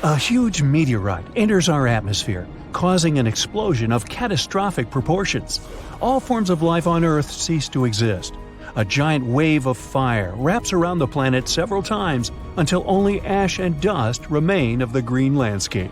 A huge meteorite enters our atmosphere, causing an explosion of catastrophic proportions. All forms of life on Earth cease to exist. A giant wave of fire wraps around the planet several times until only ash and dust remain of the green landscape.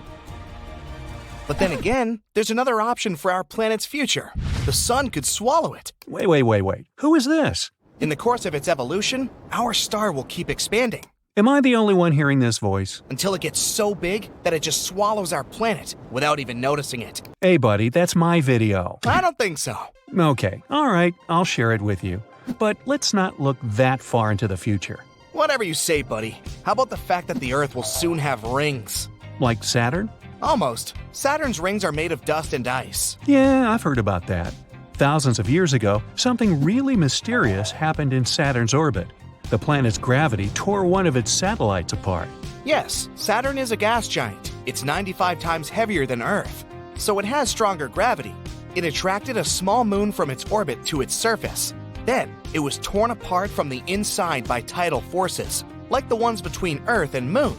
But then again, there's another option for our planet's future. The sun could swallow it. Wait. Who is this? In the course of its evolution, our star will keep expanding. Am I the only one hearing this voice? Until it gets so big that it just swallows our planet without even noticing it. Hey buddy, that's my video. I don't think so. Okay, alright, I'll share it with you. But let's not look that far into the future. Whatever you say, buddy. How about the fact that the Earth will soon have rings? Like Saturn? Almost. Saturn's rings are made of dust and ice. Yeah, I've heard about that. Thousands of years ago, something really mysterious happened in Saturn's orbit. The planet's gravity tore one of its satellites apart. Yes, Saturn is a gas giant. It's 95 times heavier than Earth, so it has stronger gravity. It attracted a small moon from its orbit to its surface. Then, it was torn apart from the inside by tidal forces, like the ones between Earth and Moon.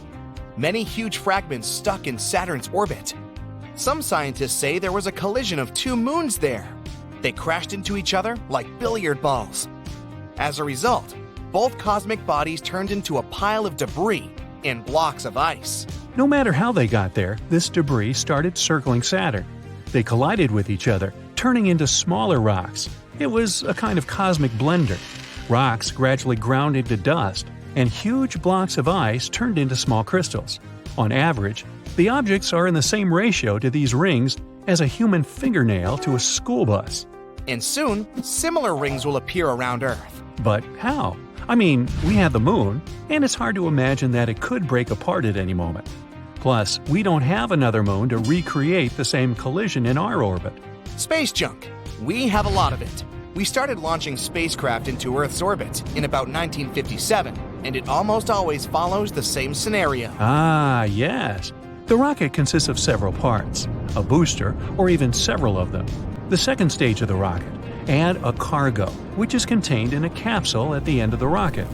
Many huge fragments stuck in Saturn's orbit. Some scientists say there was a collision of two moons there. They crashed into each other like billiard balls. As a result, both cosmic bodies turned into a pile of debris and blocks of ice. No matter how they got there, this debris started circling Saturn. They collided with each other, turning into smaller rocks. It was a kind of cosmic blender. Rocks gradually ground into dust, and huge blocks of ice turned into small crystals. On average, the objects are in the same ratio to these rings as a human fingernail to a school bus. And soon, similar rings will appear around Earth. But how? I mean, we have the moon, and it's hard to imagine that it could break apart at any moment. Plus, we don't have another moon to recreate the same collision in our orbit. Space junk. We have a lot of it. We started launching spacecraft into Earth's orbit in about 1957, and it almost always follows the same scenario. Ah, yes. The rocket consists of several parts, a booster, or even several of them, the second stage of the rocket, and a cargo, which is contained in a capsule at the end of the rocket.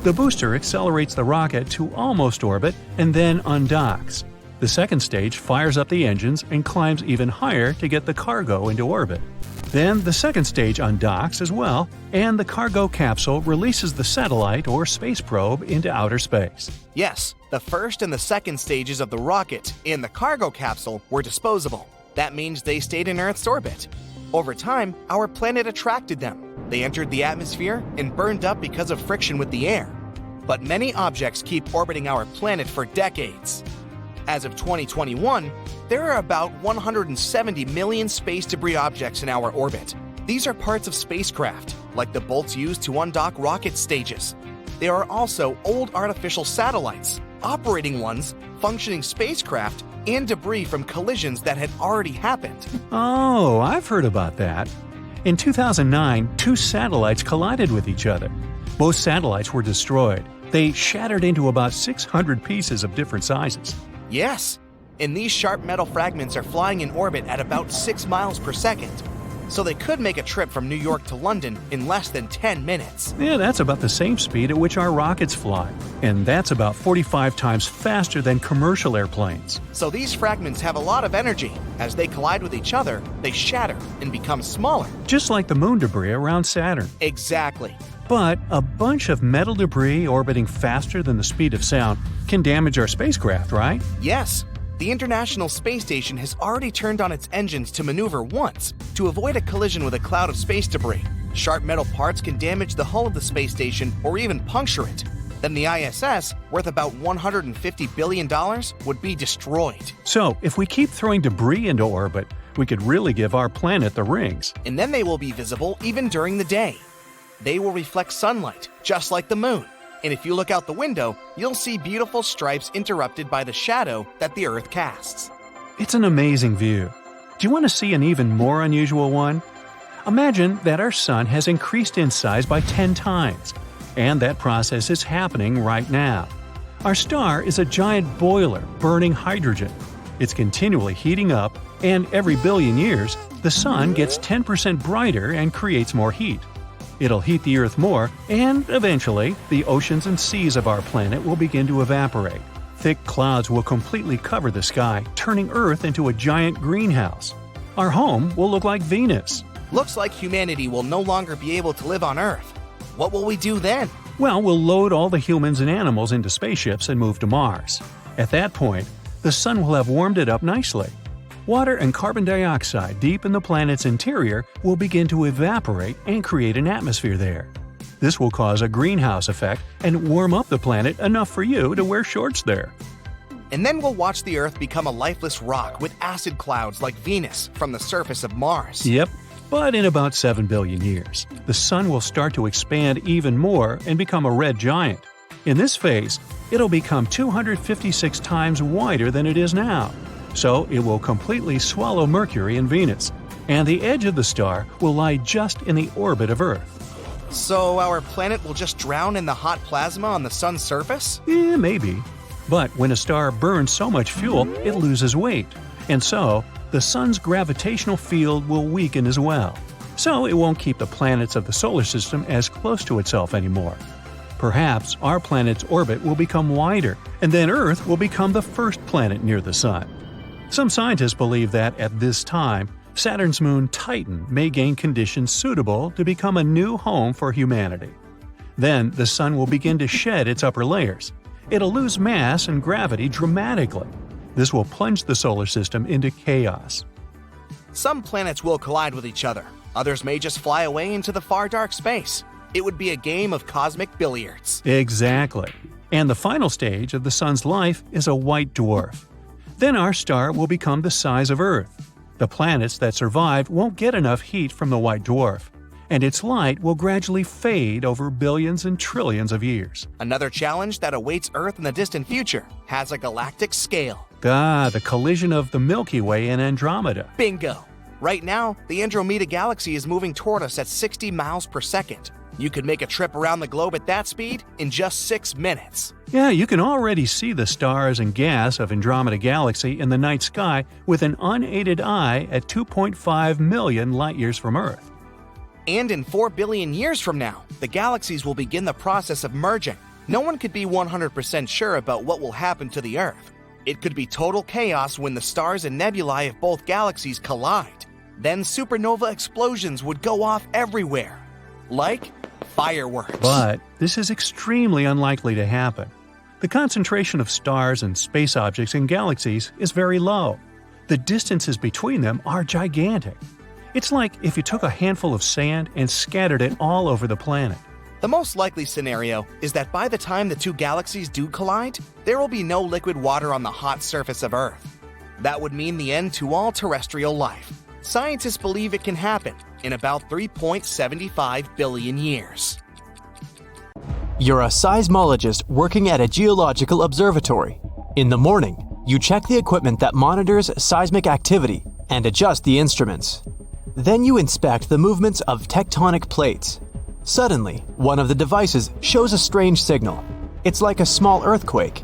The booster accelerates the rocket to almost orbit and then undocks. The second stage fires up the engines and climbs even higher to get the cargo into orbit. Then the second stage undocks as well, and the cargo capsule releases the satellite or space probe into outer space. Yes, the first and the second stages of the rocket and the cargo capsule were disposable. That means they stayed in Earth's orbit. Over time, our planet attracted them. They entered the atmosphere and burned up because of friction with the air. But many objects keep orbiting our planet for decades. As of 2021, there are about 170 million space debris objects in our orbit. These are parts of spacecraft, like the bolts used to undock rocket stages. There are also old artificial satellites, operating ones, functioning spacecraft, and debris from collisions that had already happened. Oh, I've heard about that. In 2009, two satellites collided with each other. Both satellites were destroyed. They shattered into about 600 pieces of different sizes. Yes, and these sharp metal fragments are flying in orbit at about 6 miles per second. So they could make a trip from New York to London in less than 10 minutes. Yeah, that's about the same speed at which our rockets fly. And that's about 45 times faster than commercial airplanes. So these fragments have a lot of energy. As they collide with each other, they shatter and become smaller. Just like the moon debris around Saturn. Exactly. But a bunch of metal debris orbiting faster than the speed of sound can damage our spacecraft, right? Yes. The International Space Station has already turned on its engines to maneuver once to avoid a collision with a cloud of space debris. Sharp metal parts can damage the hull of the space station or even puncture it. Then the ISS, worth about $150 billion, would be destroyed. So, if we keep throwing debris into orbit, we could really give our planet the rings. And then they will be visible even during the day. They will reflect sunlight, just like the moon. And if you look out the window, you'll see beautiful stripes interrupted by the shadow that the Earth casts. It's an amazing view. Do you want to see an even more unusual one? Imagine that our sun has increased in size by 10 times, and that process is happening right now. Our star is a giant boiler burning hydrogen. It's continually heating up, and every billion years, the sun gets 10% brighter and creates more heat. It'll heat the Earth more, and eventually, the oceans and seas of our planet will begin to evaporate, Thick clouds will completely cover the sky, turning Earth into a giant greenhouse. Our home will look like Venus. Looks like humanity will no longer be able to live on Earth. What will we do then? Well, we'll load all the humans and animals into spaceships and move to Mars. At that point, the sun will have warmed it up nicely. Water and carbon dioxide deep in the planet's interior will begin to evaporate and create an atmosphere there. This will cause a greenhouse effect and warm up the planet enough for you to wear shorts there. And then we'll watch the Earth become a lifeless rock with acid clouds like Venus from the surface of Mars. Yep. But in about 7 billion years, the sun will start to expand even more and become a red giant. In this phase, it'll become 256 times wider than it is now. So it will completely swallow Mercury and Venus, and the edge of the star will lie just in the orbit of Earth. So our planet will just drown in the hot plasma on the sun's surface? Maybe. But when a star burns so much fuel, it loses weight, and so the sun's gravitational field will weaken as well. So it won't keep the planets of the solar system as close to itself anymore. Perhaps our planet's orbit will become wider, and then Earth will become the first planet near the sun. Some scientists believe that at this time, Saturn's moon Titan may gain conditions suitable to become a new home for humanity. Then the sun will begin to shed its upper layers. It'll lose mass and gravity dramatically. This will plunge the solar system into chaos. Some planets will collide with each other. Others may just fly away into the far dark space. It would be a game of cosmic billiards. Exactly. And the final stage of the sun's life is a white dwarf. Then our star will become the size of Earth. The planets that survive won't get enough heat from the white dwarf, and its light will gradually fade over billions and trillions of years. Another challenge that awaits Earth in the distant future has a galactic scale. The collision of the Milky Way and Andromeda. Bingo! Right now, the Andromeda Galaxy is moving toward us at 60 miles per second. You could make a trip around the globe at that speed in just 6 minutes. Yeah, you can already see the stars and gas of Andromeda Galaxy in the night sky with an unaided eye at 2.5 million light-years from Earth. And in 4 billion years from now, the galaxies will begin the process of merging. No one could be 100% sure about what will happen to the Earth. It could be total chaos when the stars and nebulae of both galaxies collide. Then supernova explosions would go off everywhere. Like fireworks. But this is extremely unlikely to happen. The concentration of stars and space objects in galaxies is very low. The distances between them are gigantic. It's like if you took a handful of sand and scattered it all over the planet. The most likely scenario is that by the time the two galaxies do collide, there will be no liquid water on the hot surface of Earth. That would mean the end to all terrestrial life. Scientists believe it can happen in about 3.75 billion years. You're a seismologist working at a geological observatory. In the morning, you check the equipment that monitors seismic activity and adjust the instruments. Then you inspect the movements of tectonic plates. Suddenly, one of the devices shows a strange signal. It's like a small earthquake.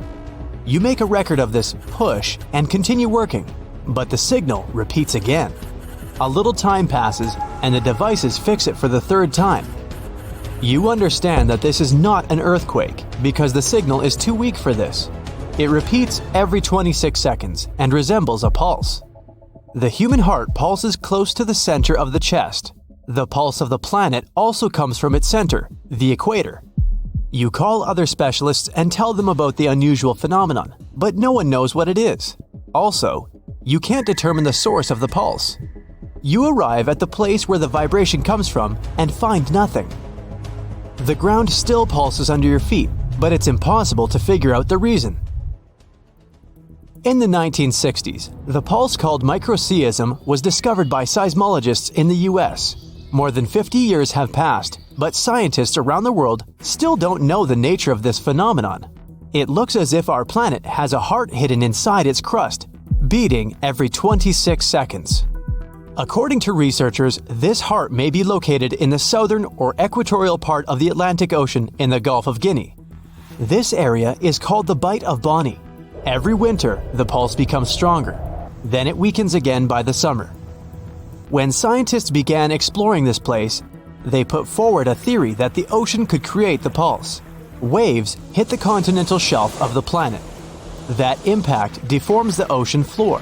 You make a record of this push and continue working, but the signal repeats again. A little time passes and the devices fix it for the third time. You understand that this is not an earthquake because the signal is too weak for this. It repeats every 26 seconds and resembles a pulse. The human heart pulses close to the center of the chest. The pulse of the planet also comes from its center, the equator. You call other specialists and tell them about the unusual phenomenon, but no one knows what it is. Also, you can't determine the source of the pulse. You arrive at the place where the vibration comes from and find nothing. The ground still pulses under your feet, but it's impossible to figure out the reason. In the 1960s, the pulse called microseism was discovered by seismologists in the US. More than 50 years have passed, but scientists around the world still don't know the nature of this phenomenon. It looks as if our planet has a heart hidden inside its crust, beating every 26 seconds. According to researchers, this heart may be located in the southern or equatorial part of the Atlantic Ocean in the Gulf of Guinea. This area is called the Bight of Bonny. Every winter, the pulse becomes stronger. Then it weakens again by the summer. When scientists began exploring this place, they put forward a theory that the ocean could create the pulse. Waves hit the continental shelf of the planet. That impact deforms the ocean floor.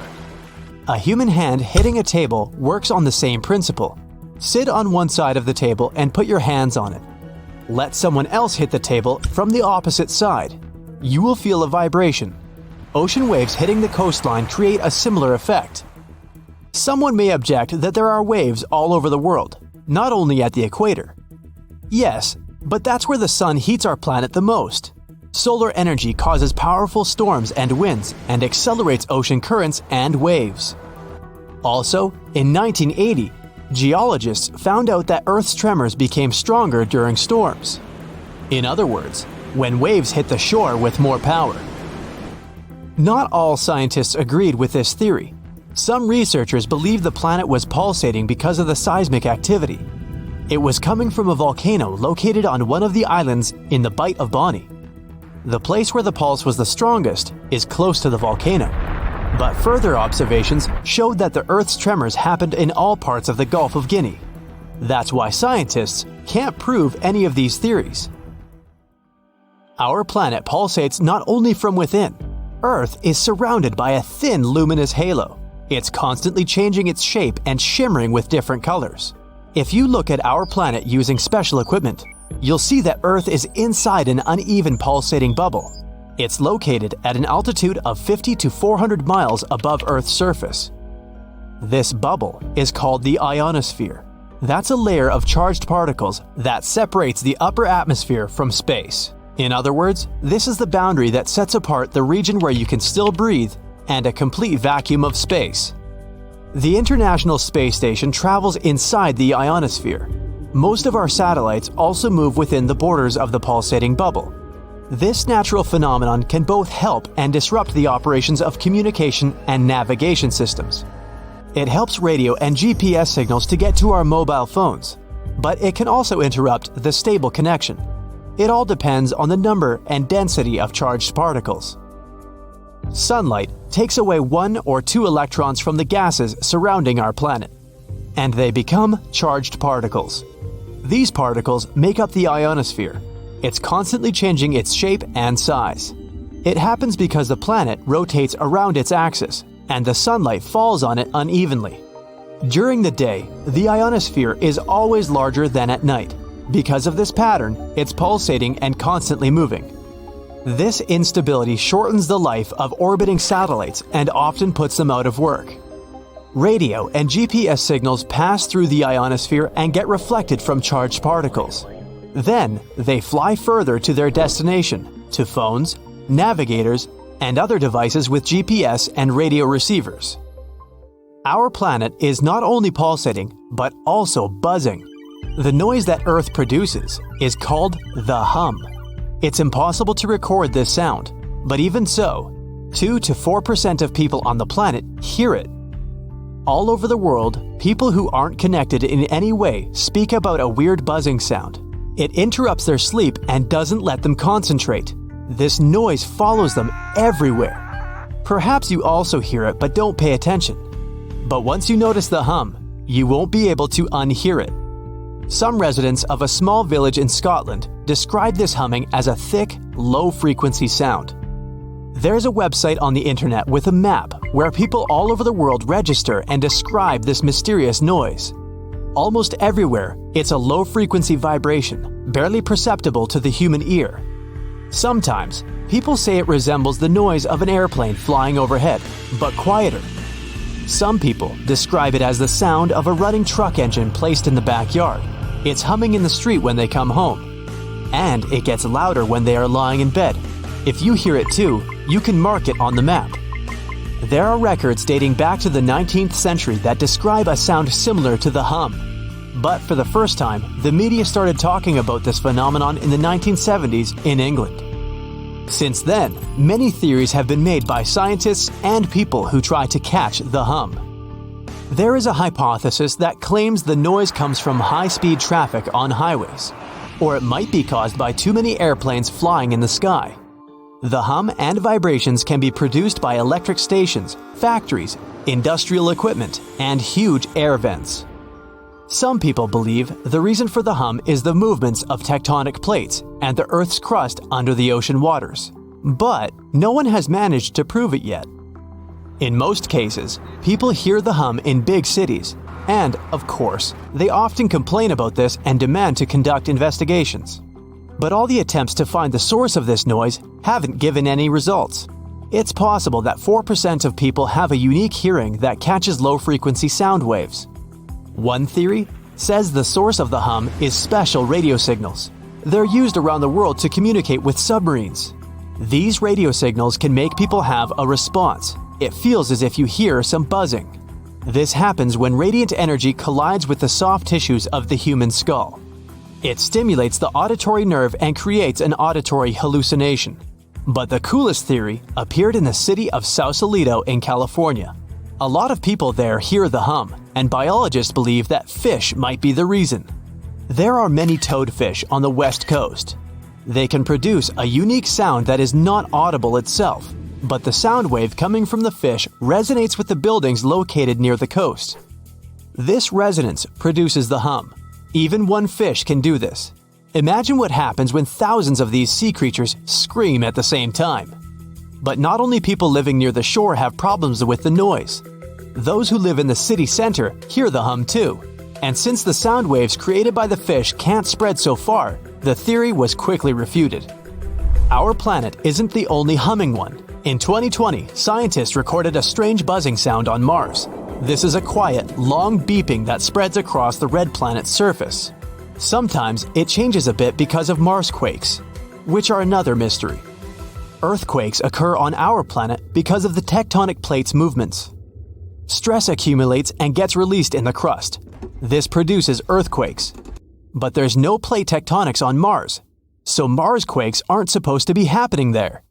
A human hand hitting a table works on the same principle. Sit on one side of the table and put your hands on it. Let someone else hit the table from the opposite side. You will feel a vibration. Ocean waves hitting the coastline create a similar effect. Someone may object that there are waves all over the world, not only at the equator. Yes, but that's where the sun heats our planet the most. Solar energy causes powerful storms and winds and accelerates ocean currents and waves. Also, in 1980, geologists found out that Earth's tremors became stronger during storms. In other words, when waves hit the shore with more power. Not all scientists agreed with this theory. Some researchers believed the planet was pulsating because of the seismic activity. It was coming from a volcano located on one of the islands in the Bight of Bonny. The place where the pulse was the strongest is close to the volcano. But further observations showed that the Earth's tremors happened in all parts of the Gulf of Guinea. That's why scientists can't prove any of these theories. Our planet pulsates not only from within. Earth is surrounded by a thin luminous halo. It's constantly changing its shape and shimmering with different colors. If you look at our planet using special equipment, you'll see that Earth is inside an uneven pulsating bubble. It's located at an altitude of 50 to 400 miles above Earth's surface. This bubble is called the ionosphere. That's a layer of charged particles that separates the upper atmosphere from space. In other words, this is the boundary that sets apart the region where you can still breathe and a complete vacuum of space. The International Space Station travels inside the ionosphere. Most of our satellites also move within the borders of the pulsating bubble. This natural phenomenon can both help and disrupt the operations of communication and navigation systems. It helps radio and GPS signals to get to our mobile phones, but it can also interrupt the stable connection. It all depends on the number and density of charged particles. Sunlight takes away 1 or 2 electrons from the gases surrounding our planet, and they become charged particles. These particles make up the ionosphere. It's constantly changing its shape and size. It happens because the planet rotates around its axis, and the sunlight falls on it unevenly. During the day, the ionosphere is always larger than at night. Because of this pattern, it's pulsating and constantly moving. This instability shortens the life of orbiting satellites and often puts them out of work. Radio and GPS signals pass through the ionosphere and get reflected from charged particles. Then, they fly further to their destination, to phones, navigators, and other devices with GPS and radio receivers. Our planet is not only pulsating, but also buzzing. The noise that Earth produces is called the hum. It's impossible to record this sound, but even so, 2 to 4% of people on the planet hear it. All over the world, people who aren't connected in any way speak about a weird buzzing sound. It interrupts their sleep and doesn't let them concentrate. This noise follows them everywhere. Perhaps you also hear it but don't pay attention. But once you notice the hum, you won't be able to unhear it. Some residents of a small village in Scotland describe this humming as a thick, low-frequency sound. There's a website on the internet with a map where people all over the world register and describe this mysterious noise. Almost everywhere, it's a low-frequency vibration, barely perceptible to the human ear. Sometimes, people say it resembles the noise of an airplane flying overhead, but quieter. Some people describe it as the sound of a running truck engine placed in the backyard. It's humming in the street when they come home. And it gets louder when they are lying in bed. If you hear it too, you can mark it on the map. There are records dating back to the 19th century that describe a sound similar to the hum. But for the first time, the media started talking about this phenomenon in the 1970s in England. Since then, many theories have been made by scientists and people who try to catch the hum. There is a hypothesis that claims the noise comes from high-speed traffic on highways, or it might be caused by too many airplanes flying in the sky. The hum and vibrations can be produced by electric stations, factories, industrial equipment, and huge air vents. Some people believe the reason for the hum is the movements of tectonic plates and the Earth's crust under the ocean waters. But no one has managed to prove it yet. In most cases, people hear the hum in big cities, and, of course, they often complain about this and demand to conduct investigations. But all the attempts to find the source of this noise haven't given any results. It's possible that 4% of people have a unique hearing that catches low-frequency sound waves. One theory says the source of the hum is special radio signals. They're used around the world to communicate with submarines. These radio signals can make people have a response. It feels as if you hear some buzzing. This happens when radiant energy collides with the soft tissues of the human skull. It stimulates the auditory nerve and creates an auditory hallucination. But the coolest theory appeared in the city of Sausalito in California. A lot of people there hear the hum, and biologists believe that fish might be the reason. There are many toadfish on the west coast. They can produce a unique sound that is not audible itself, but the sound wave coming from the fish resonates with the buildings located near the coast. This resonance produces the hum. Even one fish can do this. Imagine what happens when thousands of these sea creatures scream at the same time. But not only people living near the shore have problems with the noise. Those who live in the city center hear the hum too. And since the sound waves created by the fish can't spread so far, the theory was quickly refuted. Our planet isn't the only humming one. In 2020, scientists recorded a strange buzzing sound on Mars. This is a quiet, long beeping that spreads across the red planet's surface. Sometimes it changes a bit because of Marsquakes, which are another mystery. Earthquakes occur on our planet because of the tectonic plates' movements. Stress accumulates and gets released in the crust. This produces earthquakes. But there's no plate tectonics on Mars, so Marsquakes aren't supposed to be happening there.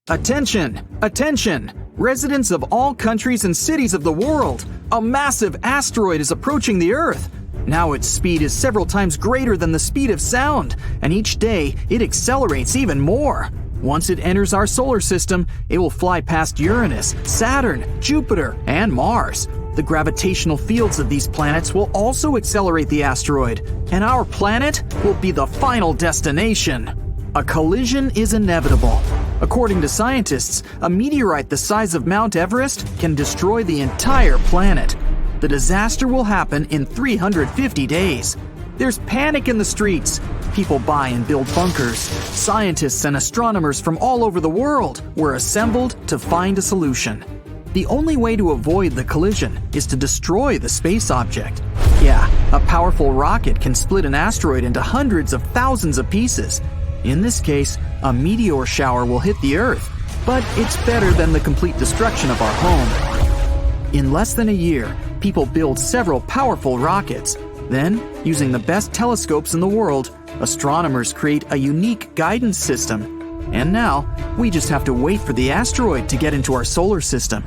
Attention! Attention! Residents of all countries and cities of the world! A massive asteroid is approaching the Earth! Now its speed is several times greater than the speed of sound, and each day it accelerates even more. Once it enters our solar system, it will fly past Uranus, Saturn, Jupiter, and Mars. The gravitational fields of these planets will also accelerate the asteroid, and our planet will be the final destination. A collision is inevitable. According to scientists, a meteorite the size of Mount Everest can destroy the entire planet. The disaster will happen in 350 days. There's panic in the streets. People buy and build bunkers. Scientists and astronomers from all over the world were assembled to find a solution. The only way to avoid the collision is to destroy the space object. Yeah, a powerful rocket can split an asteroid into hundreds of thousands of pieces. In this case, a meteor shower will hit the Earth, but it's better than the complete destruction of our home. In less than a year, people build several powerful rockets. Then, using the best telescopes in the world, astronomers create a unique guidance system. And now, we just have to wait for the asteroid to get into our solar system.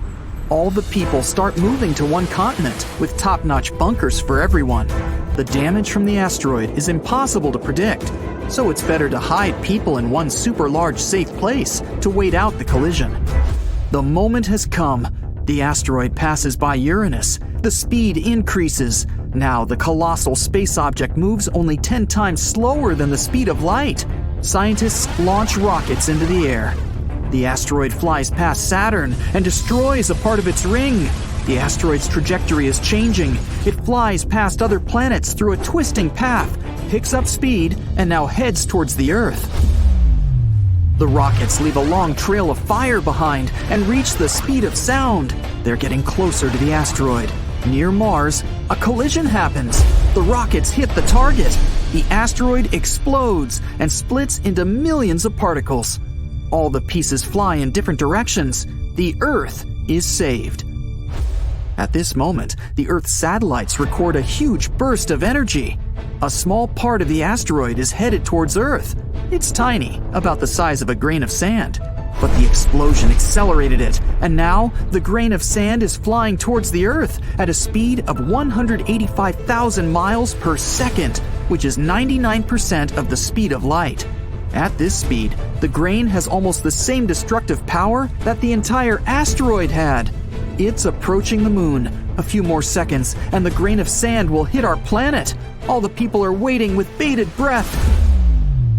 All the people start moving to one continent with top-notch bunkers for everyone. The damage from the asteroid is impossible to predict, so it's better to hide people in one super large safe place to wait out the collision. The moment has come. The asteroid passes by Uranus. The speed increases. Now the colossal space object moves only 10 times slower than the speed of light. Scientists launch rockets into the air. The asteroid flies past Saturn and destroys a part of its ring. The asteroid's trajectory is changing. It flies past other planets through a twisting path, picks up speed, and now heads towards the Earth. The rockets leave a long trail of fire behind and reach the speed of sound. They're getting closer to the asteroid. Near Mars, a collision happens. The rockets hit the target. The asteroid explodes and splits into millions of particles. All the pieces fly in different directions. The Earth is saved. At this moment, the Earth's satellites record a huge burst of energy. A small part of the asteroid is headed towards Earth. It's tiny, about the size of a grain of sand. But the explosion accelerated it, and now the grain of sand is flying towards the Earth at a speed of 185,000 miles per second, which is 99% of the speed of light. At this speed, the grain has almost the same destructive power that the entire asteroid had. It's approaching the moon. A few more seconds, and the grain of sand will hit our planet. All the people are waiting with bated breath.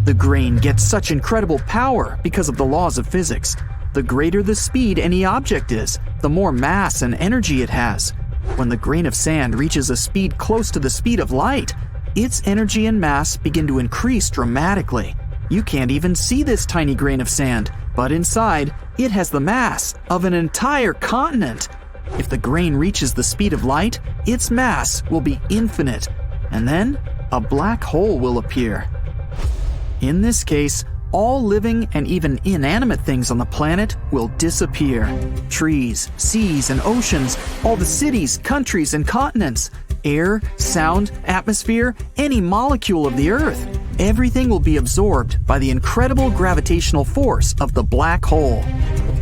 The grain gets such incredible power because of the laws of physics. The greater the speed any object is, the more mass and energy it has. When the grain of sand reaches a speed close to the speed of light, its energy and mass begin to increase dramatically. You can't even see this tiny grain of sand, but inside, it has the mass of an entire continent. If the grain reaches the speed of light, its mass will be infinite, and then a black hole will appear. In this case, all living and even inanimate things on the planet will disappear. Trees, seas, and oceans, all the cities, countries, and continents, air, sound, atmosphere, any molecule of the Earth, everything will be absorbed by the incredible gravitational force of the black hole.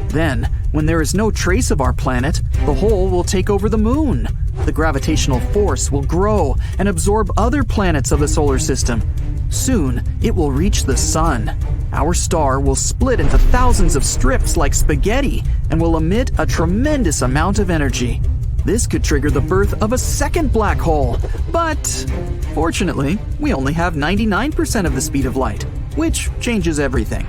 Then, when there is no trace of our planet, the hole will take over the moon. The gravitational force will grow and absorb other planets of the solar system. Soon, it will reach the sun. Our star will split into thousands of strips like spaghetti and will emit a tremendous amount of energy. This could trigger the birth of a second black hole, but fortunately, we only have 99% of the speed of light, which changes everything.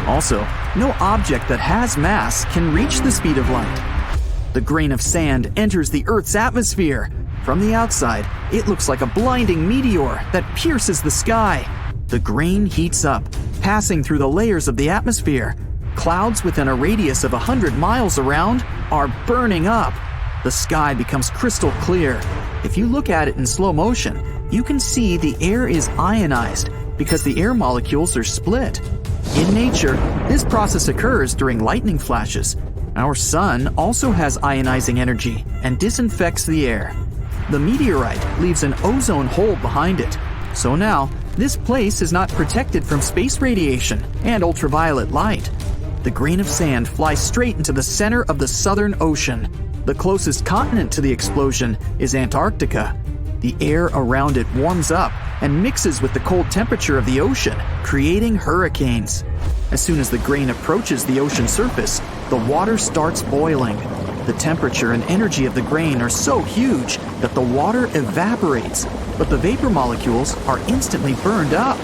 Also, no object that has mass can reach the speed of light. The grain of sand enters the Earth's atmosphere. From the outside, it looks like a blinding meteor that pierces the sky. The grain heats up, passing through the layers of the atmosphere. Clouds within a radius of 100 miles around are burning up. The sky becomes crystal clear. If you look at it in slow motion, you can see the air is ionized because the air molecules are split. In nature, this process occurs during lightning flashes. Our sun also has ionizing energy and disinfects the air. The meteorite leaves an ozone hole behind it. So now, this place is not protected from space radiation and ultraviolet light. The grain of sand flies straight into the center of the Southern Ocean. The closest continent to the explosion is Antarctica. The air around it warms up and mixes with the cold temperature of the ocean, creating hurricanes. As soon as the grain approaches the ocean surface, the water starts boiling. The temperature and energy of the grain are so huge that the water evaporates, but the vapor molecules are instantly burned up.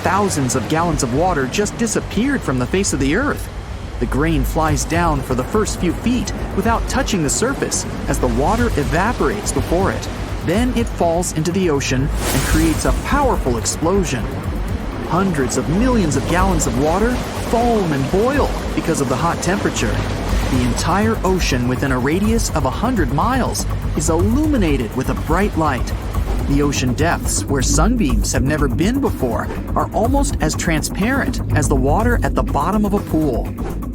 Thousands of gallons of water just disappeared from the face of the Earth. The grain flies down for the first few feet without touching the surface as the water evaporates before it. Then it falls into the ocean and creates a powerful explosion. Hundreds of millions of gallons of water foam and boil because of the hot temperature. The entire ocean within a radius of 100 miles is illuminated with a bright light. The ocean depths, where sunbeams have never been before, are almost as transparent as the water at the bottom of a pool.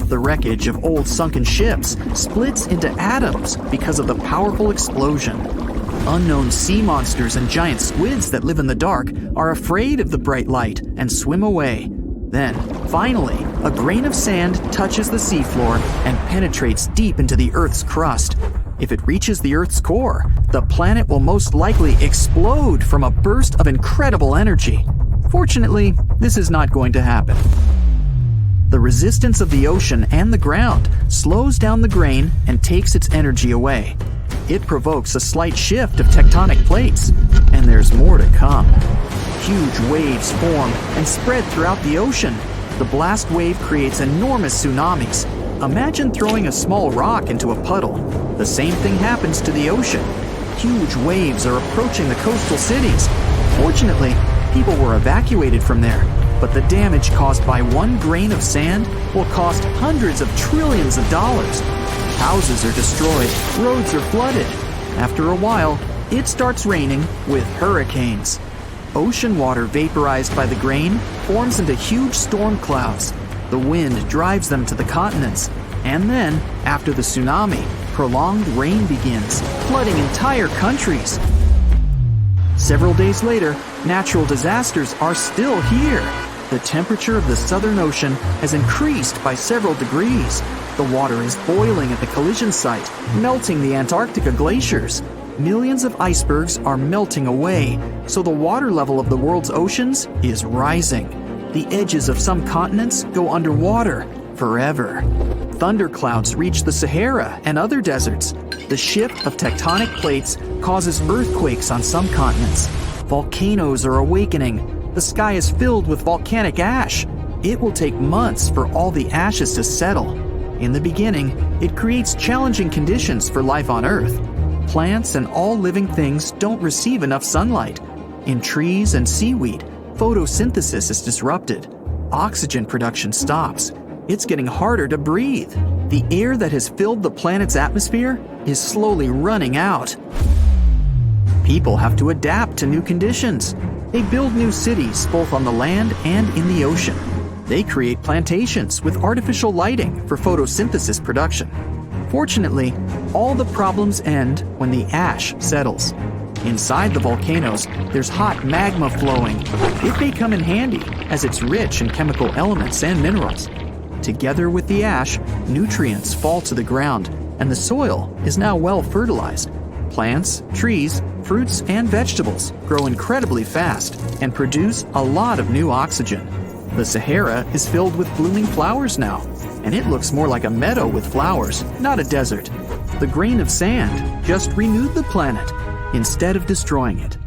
The wreckage of old sunken ships splits into atoms because of the powerful explosion. Unknown sea monsters and giant squids that live in the dark are afraid of the bright light and swim away. Then, finally, a grain of sand touches the seafloor and penetrates deep into the Earth's crust. If it reaches the Earth's core, the planet will most likely explode from a burst of incredible energy. Fortunately, this is not going to happen. The resistance of the ocean and the ground slows down the grain and takes its energy away. It provokes a slight shift of tectonic plates, and there's more to come. Huge waves form and spread throughout the ocean. The blast wave creates enormous tsunamis. Imagine throwing a small rock into a puddle. The same thing happens to the ocean. Huge waves are approaching the coastal cities. Fortunately, people were evacuated from there, but the damage caused by one grain of sand will cost hundreds of trillions of dollars. Houses are destroyed, roads are flooded. After a while, it starts raining with hurricanes. Ocean water vaporized by the grain forms into huge storm clouds. The wind drives them to the continents. And then, after the tsunami, prolonged rain begins, flooding entire countries. Several days later, natural disasters are still here. The temperature of the Southern Ocean has increased by several degrees. The water is boiling at the collision site, melting the Antarctica glaciers. Millions of icebergs are melting away, so the water level of the world's oceans is rising. The edges of some continents go underwater forever. Thunderclouds reach the Sahara and other deserts. The shift of tectonic plates causes earthquakes on some continents. Volcanoes are awakening. The sky is filled with volcanic ash. It will take months for all the ashes to settle. In the beginning, it creates challenging conditions for life on Earth. Plants and all living things don't receive enough sunlight. In trees and seaweed, photosynthesis is disrupted. Oxygen production stops. It's getting harder to breathe. The air that has filled the planet's atmosphere is slowly running out. People have to adapt to new conditions. They build new cities both on the land and in the ocean. They create plantations with artificial lighting for photosynthesis production. Fortunately, all the problems end when the ash settles. Inside the volcanoes, there's hot magma flowing. It may come in handy as it's rich in chemical elements and minerals. Together with the ash, nutrients fall to the ground, and the soil is now well fertilized. Plants, trees, fruits, and vegetables grow incredibly fast and produce a lot of new oxygen. The Sahara is filled with blooming flowers now, and it looks more like a meadow with flowers, not a desert. The grain of sand just renewed the planet instead of destroying it.